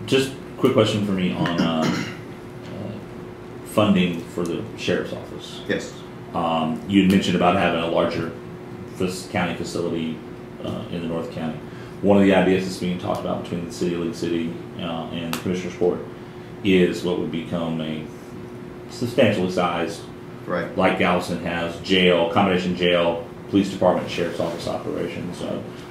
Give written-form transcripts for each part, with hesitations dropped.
Just quick question for me on funding for the sheriff's office. Yes. You had mentioned about having a larger county facility in the North County. One of the ideas that's being talked about between the city of League City and the Commissioner's Court is what would become a substantially sized, right, like Galveston has, jail, combination jail, police department, sheriff's office operations.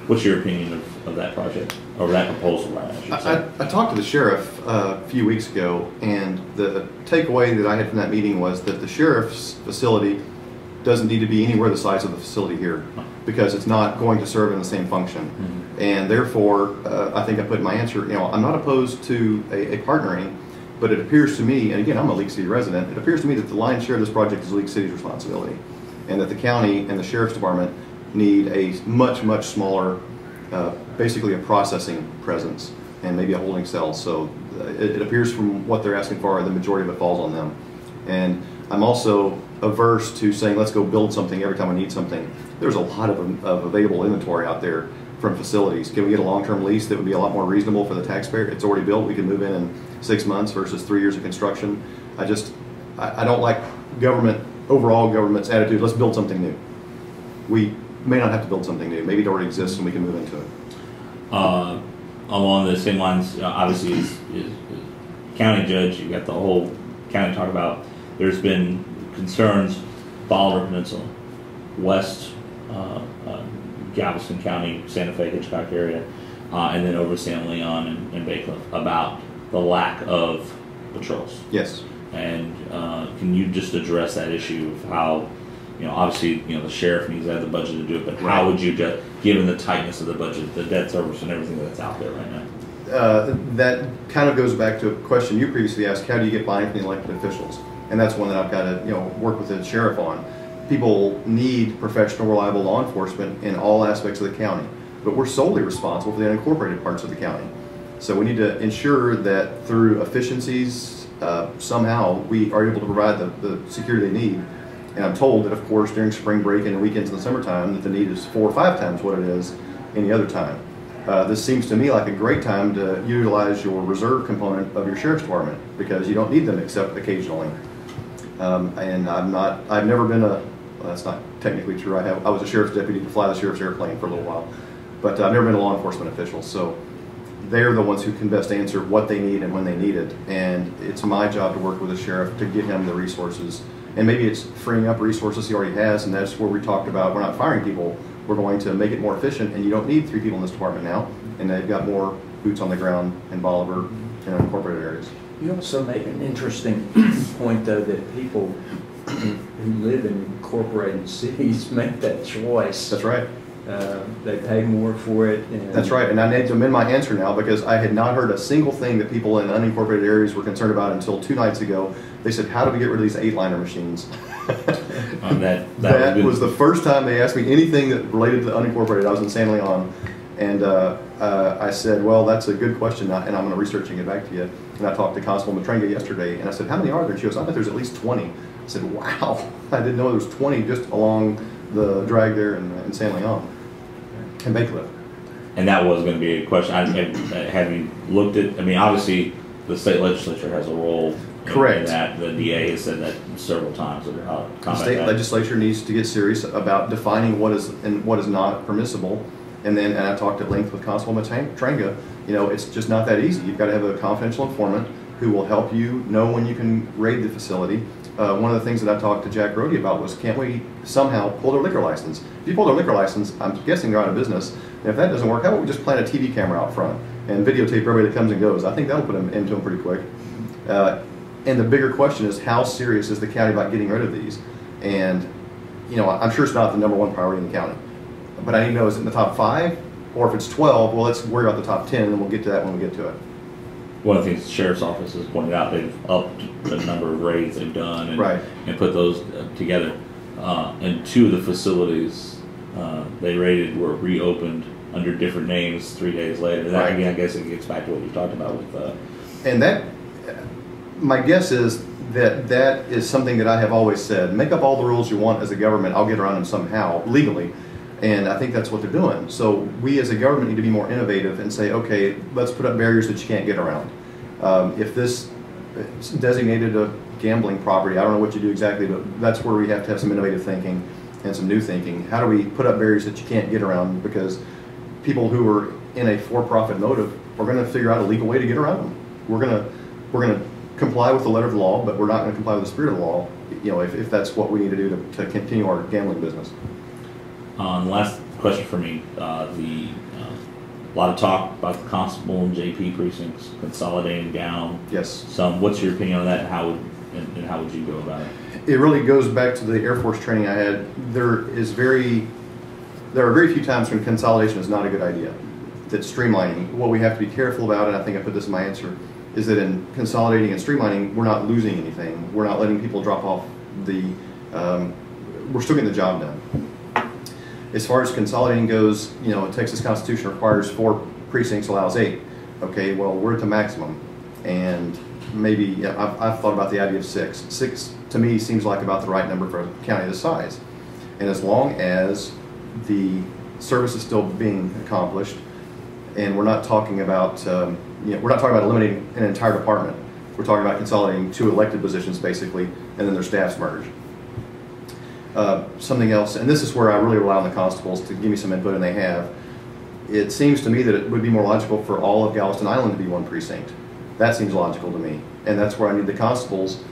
What's your opinion of that project, or that proposal, right, I should say? I talked to the sheriff a few weeks ago, and the takeaway that I had from that meeting was that the sheriff's facility doesn't need to be anywhere the size of the facility here, because it's not going to serve in the same function. Mm-hmm. And therefore, I think I put in my answer, I'm not opposed to a partnering, but it appears to me, and again, I'm a League City resident, it appears to me that the lion's share of this project is League City's responsibility, and that the county and the sheriff's department need a much, much smaller, basically a processing presence and maybe a holding cell. So it appears from what they're asking for, the majority of it falls on them. And I'm also averse to saying, let's go build something every time I need something. There's a lot of available inventory out there from facilities. Can we get a long-term lease that would be a lot more reasonable for the taxpayer? It's already built. We can move in 6 months versus 3 years of construction. I don't like overall government's attitude, let's build something new. We may not have to build something new. Maybe it already exists and we can move into it. Along the same lines, obviously, is county judge, you got the whole county to talk about. There's been concerns, Bolivar Peninsula, west Galveston County, Santa Fe, Hitchcock area, and then over San Leon and Bay Cliff, about the lack of patrols. Yes. And can you just address that issue of how, obviously, the sheriff needs to have the budget to do it, but right, how would you, given the tightness of the budget, the debt service and everything that's out there right now? That kind of goes back to a question you previously asked, how do you get buy-in from the elected officials? And that's one that I've got to, work with the sheriff on. People need professional, reliable law enforcement in all aspects of the county, but we're solely responsible for the unincorporated parts of the county. So we need to ensure that through efficiencies, somehow we are able to provide the security they need. And I'm told that, of course, during spring break and the weekends in the summertime, that the need is 4 or 5 times what it is any other time. This seems to me like a great time to utilize your reserve component of your sheriff's department, because you don't need them except occasionally. And I've never been well, that's not technically true. I was a sheriff's deputy to fly the sheriff's airplane for a little while, but I've never been a law enforcement official. So they're the ones who can best answer what they need and when they need it. And it's my job to work with the sheriff to give him the resources. And maybe it's freeing up resources he already has, and that's where we talked about, we're not firing people, we're going to make it more efficient, and you don't need 3 people in this department now, and they've got more boots on the ground in Bolivar and unincorporated areas. You also make an interesting point, though, that people who live in incorporated cities make that choice. That's right. They pay more for it. That's right, and I need to amend my answer now, because I had not heard a single thing that people in unincorporated areas were concerned about until 2 nights ago. They said, how do we get rid of these 8-liner machines? That was the first time they asked me anything that related to the unincorporated. I was in San Leon, and I said, well, that's a good question, and I'm going to research and get back to you. And I talked to Constable Matrenga yesterday, and I said, how many are there? She goes, I bet there's at least 20. I said, wow, I didn't know there was 20 just along the drag there in San Leon and Bay Cliff. And that was going to be a question. Have you looked at, obviously the state legislature has a role. Correct. In that. The DA has said that several times. The state legislature needs to get serious about defining what is and what is not permissible. And I talked at length with Constable Matrenga. It's just not that easy. You've got to have a confidential informant who will help you know when you can raid the facility. One of the things that I talked to Jack Brody about was, can't we somehow pull their liquor license? If you pull their liquor license, I'm guessing they're out of business. And if that doesn't work, how about we just plant a TV camera out front and videotape everybody that comes and goes? I think that'll put them into them pretty quick. And the bigger question is, how serious is the county about getting rid of these? And, I'm sure it's not the #1 priority in the county. But I need to know, is it in the top 5? Or if it's 12, well, let's worry about the top 10, and we'll get to that when we get to it. One of the things the sheriff's office has pointed out, they've upped the number of raids they've done and put those together. And 2 of the facilities they raided were reopened under different names 3 days later. That, again, I guess it gets back to what you talked about with... And that, my guess is that is something that I have always said. Make up all the rules you want as a government. I'll get around them somehow, legally. And I think that's what they're doing. So we as a government need to be more innovative and say, okay, let's put up barriers that you can't get around. If this is designated a gambling property, I don't know what you do exactly, but that's where we have to have some innovative thinking and some new thinking. How do we put up barriers that you can't get around? Because people who are in a for-profit motive are going to figure out a legal way to get around them. We're going to comply with the letter of the law, but we're not going to comply with the spirit of the law. If that's what we need to do to continue our gambling business. Last question for me: a lot of talk about the constable and JP precincts consolidating down. Yes. What's your opinion on that? How would you go about it? It really goes back to the Air Force training I had. There are very few times when consolidation is not a good idea. That streamlining. What we have to be careful about, and I think I put this in my answer, is that in consolidating and streamlining, we're not losing anything. We're not letting people drop off we're still getting the job done. As far as consolidating goes, the Texas Constitution requires 4 precincts, allows 8. Okay, well, we're at the maximum. And maybe, I've thought about the idea of 6. 6 to me seems like about the right number for a county this size. And as long as the service is still being accomplished, and we're not talking about, we're not talking about eliminating an entire department. We're talking about consolidating 2 elected positions basically, and then their staffs merge. Something else, and this is where I really rely on the constables to give me some input, and they have. It seems to me that it would be more logical for all of Galveston Island to be 1 precinct. That seems logical to me, and that's where I need the constables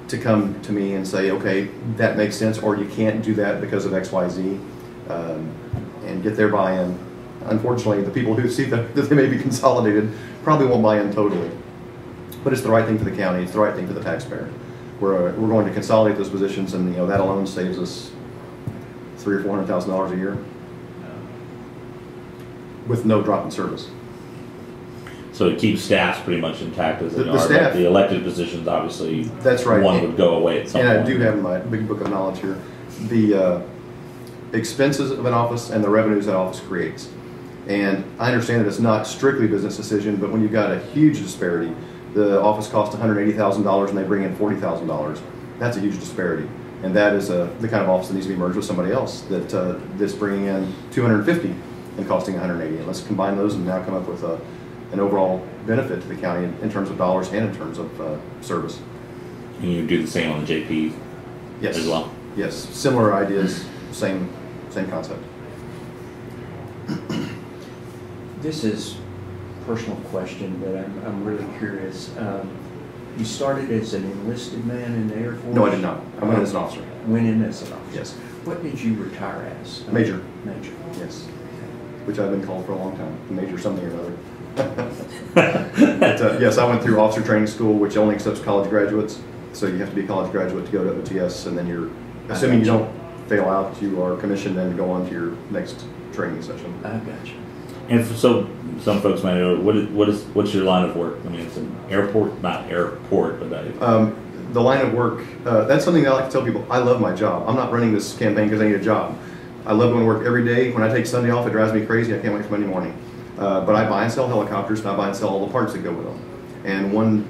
to come to me and say, okay, that makes sense, or you can't do that because of X, Y, Z, and get their buy-in. Unfortunately, the people who see that they may be consolidated probably won't buy in totally. But it's the right thing for the county, it's the right thing for the taxpayer. We're going to consolidate those positions, and that alone saves us $300,000 or $400,000 a year with no drop in service. So it keeps staffs pretty much intact as they are. Staff, the elected positions, obviously, that's right. One would go away at some point. And I do have in my big book of knowledge here the expenses of an office and the revenues that office creates. And I understand that it's not strictly a business decision, but when you've got a huge disparity, the office costs $180,000 and they bring in $40,000. That's a huge disparity, and that is the kind of office that needs to be merged with somebody else that's bringing in $250 and costing $180. And let's combine those and now come up with an overall benefit to the county in terms of dollars and in terms of service. And you do the same on the JP yes. as well? Yes, similar ideas, same concept. This is a personal question, but I'm really curious. You started as an enlisted man in the Air Force? No, I did not. I went as an officer. Went in as an officer? Yes. What did you retire as? Major. Major. Yes. Which I've been called for a long time. Major something or another. But, yes, I went through officer training school, which only accepts college graduates. So you have to be a college graduate to go to OTS, and then you're, assuming you don't fail out, you are commissioned and go on to your next training session. I got you. And so some folks might know, what's your line of work? I mean, it's an airport, not airport, but the line of work, that's something that I like to tell people. I love my job. I'm not running this campaign because I need a job. I love going to work every day. When I take Sunday off, it drives me crazy. I can't wait for Monday morning. But I buy and sell helicopters, and I buy and sell all the parts that go with them. And one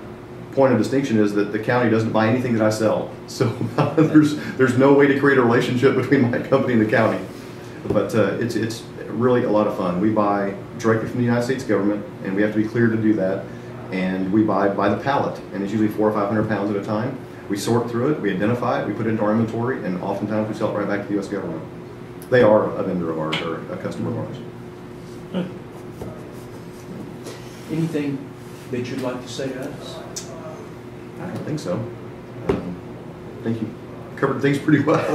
point of distinction is that the county doesn't buy anything that I sell. So there's no way to create a relationship between my company and the county. But it's really a lot of fun. We buy directly from the United States government, and we have to be clear to do that. And we buy by the pallet, and it's usually 400 or 500 pounds at a time. We sort through it, we identify it, we put it into our inventory, and oftentimes we sell it right back to the U.S. government. They are a vendor of ours, or a customer of ours. Good. Anything that you'd like to say to us? I don't think so. I think you covered things pretty well.